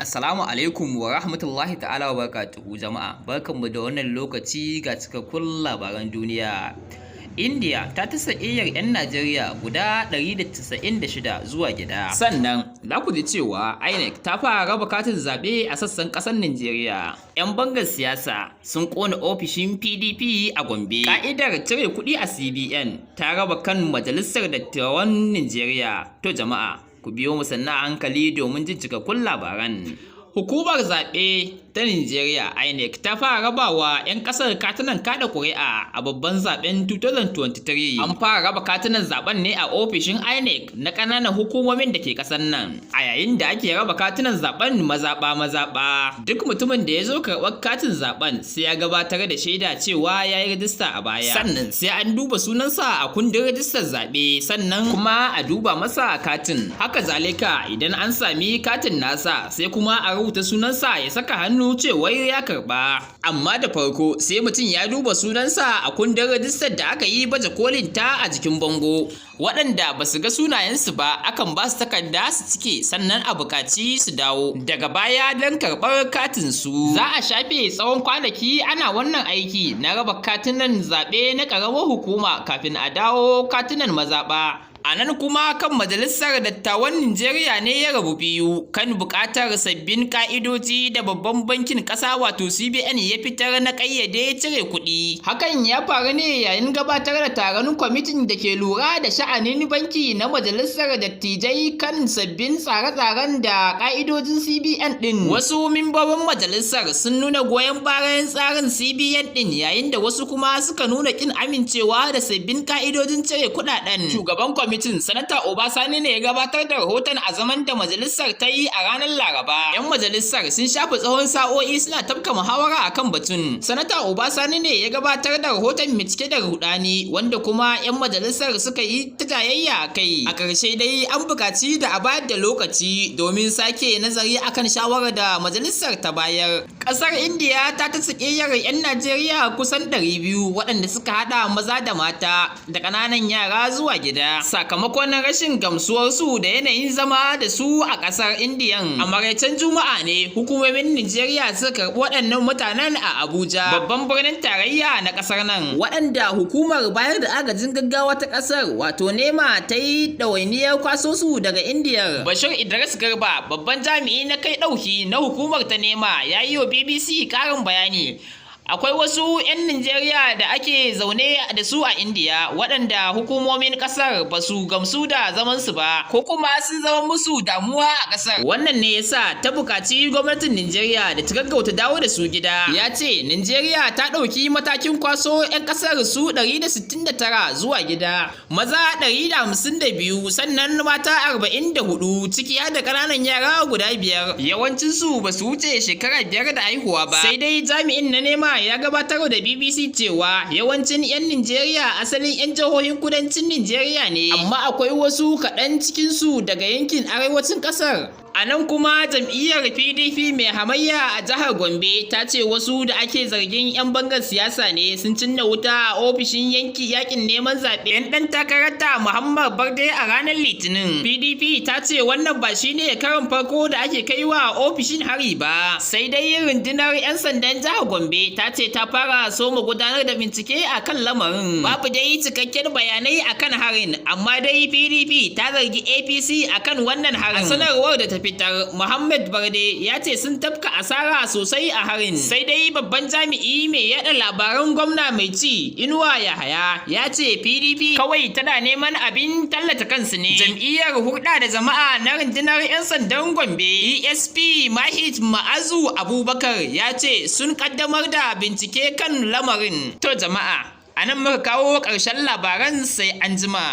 Assalamu alaikum wa rahmatullahi ta'ala wa barakatuhu jama'a. Barkanmu da wannan lokaci ga cikakkun labaran duniya. India ta tasa ƙeyar 'yan Najeriya guda 196 zuwa gida. Sannan za ku ji cewa INEC ta fara raba katin zaɓe a sassan ƙasar Najeriya. 'Yan bangar siyasa sun ƙona ofishin PDP a Gombe. Ka'idar cire kuɗi a CBN ta raba kan Majalisar Dattawan Najeriya. To jama'a, ku biyo mu sannan a hankali domin jin cikakkun labaran. Hukumar zaɓe ta Najeriya INEC ta fara rabawa 'yan ƙasar katunan kaɗa ƙuri'a a babban zaɓen 2023. An fara raba katunan zaɓen ne a ofishin INEC na ƙananan hukumomin da ke ƙasar nan. A yayin da ake raba katunan zaɓen mazaɓa-mazaɓa, duk mutumin da ya zo karɓar katin zaɓen sai ya gabatar da shaida cewa ya yi rajista a baya. Sannan sai an duba sunansa a kundin rajistar zaɓe, sannan kuma a duba masa katin. Haka zalika idan an sami katin nasa sai kuma a rubuta sunansa ya saka hannu cewar ya karba. Amma da farko sai mutum ya duba sunansa a kundin rajistar da aka yi baje kolin ta a jikin bango. Waɗanda ba su ga sunayensu ba akan ba su takarda su cike, sannan a buƙaci su dawo daga baya don karɓar katin su. Za a shafe tsawon kwanaki ana wannan aiki na raba katunan zaɓe na ƙaramar hukuma kafin a dawo katunan mazaɓa. A nan kuma kan Majalisar Dattawan Najeriya ne ya rabu biyu kan buƙatar sabbin ƙa'idoji da babban bankin ƙasa wato CBN ya fitar na ƙayyade cire kuɗi. Hakan ya faru ne yayin gabatar da taron kwamitin da ke lura da sha'anin banki na Majalisar Dattijai kan sabbin tsare-tsaren da ƙa'idojin CBN ɗin. Wasu membobin majalisar sun nuna goyon bayan tsarin CBN ɗin, yayin da wasu kuma suka nuna ƙin amincewa da sabbin ƙa'idojin cire kuɗaɗen. Shugaban kwamitin Sanata Obasani ne ya gabatar da rahoton a zaman da majalisar ta yi a ranar Laraba. 'Yan majalisar sun shafe tsawon sa'o'i suna tafka muhawara akan batun. Sanata Obasani ne ya gabatar da rahoton mai cike da rudani, wanda kuma 'yan majalisar suka yi ta jayayya a kai. A ƙarshe dai an buƙaci da a bayar da lokaci domin sake nazari akan shawarar da majalisar ta bayar. Ƙasar Indiya ta tasa ƙeyar 'yan Najeriya kusan 200 waɗanda suka haɗa maza da mata da ƙananan yara zuwa gida, sakamakon rashin gamsuwarsu da yanayin zama da su a ƙasar Indiyan. A maraicen Juma'a ne hukumomin Nijeriya suka karɓi waɗannan mutanen a Abuja, babban birnin tarayya na ƙasar nan, waɗanda hukumar bayar da agajin gaggawa ta ƙasar wato NEMA ta yi ɗawainiyar kwaso su daga Indiyar. Bashir Idris Garba, babban jami'i na kai ɗauki na hukumar ta NEMA, ya yi wa BBC ƙarin bayani. Akwai wasu 'yan Najeriya da ake zaune da su a Indiya waɗanda hukumomin ƙasar ba su gamsu da zamansu ba, ko kuma sun zama musu damuwa a ƙasar. Wannan ne yasa ta buƙaci gwamnatin Najeriya da ta gaggauta dawo da su gida. Ya ce Najeriya ta ɗauki matakin kwaso 'yan ƙasar su 169 zuwa gida, maza 152 sannan mata 44, ciki har da ƙananan yara guda 5. Yawancinsu ba su wuce shekara 5 da haihuwa ba. Sai dai jami'in na NEMA ya gabatar da BBC cewa yawancin 'yan Nijeriya asalin 'yan jihohin kudancin Nijeriya ne, amma akwai wasu kaɗan cikinsu daga yankin arewacin ƙasar. A nan kuma jam'iyyar PDP mai hamayya a jihar Gombe ta ce wasu da ake zargin 'yan bangar siyasa ne sun cinna wuta a ofishin yakin neman zaɓe 'yan ɗan takararta Muhammad Barde a ranar Litinin. PDP ta ce wannan ba shine karin farko da ake kaiwa ofishin hari ba, sai dai rundunar 'yan sandan jihar Gombe ta ce ta fara soma gudanar da bincike a kan lamarin. Babu dai cikakken bayanai akan harin, amma dai PDP ta zargi APC akan wannan harin. A sanarwar da ta fitar, Muhammad Barde ya ce sun tafka asara sosai a harin. Sai dai babban jami'i mai yada labaran gwamna mai ci Inuwa Yahaya ya ce PDP kawai tana neman abin tallata kansu ne. Jam'iyyar hulɗa da jama'a na rundunar 'yan sandan Gombe ESP Mahit Ma'azu Abubakar ya ce sun kaddamar da bincike kan lamarin. To jama'a, a nan muka kawo ƙarshen labaran, sai anjima.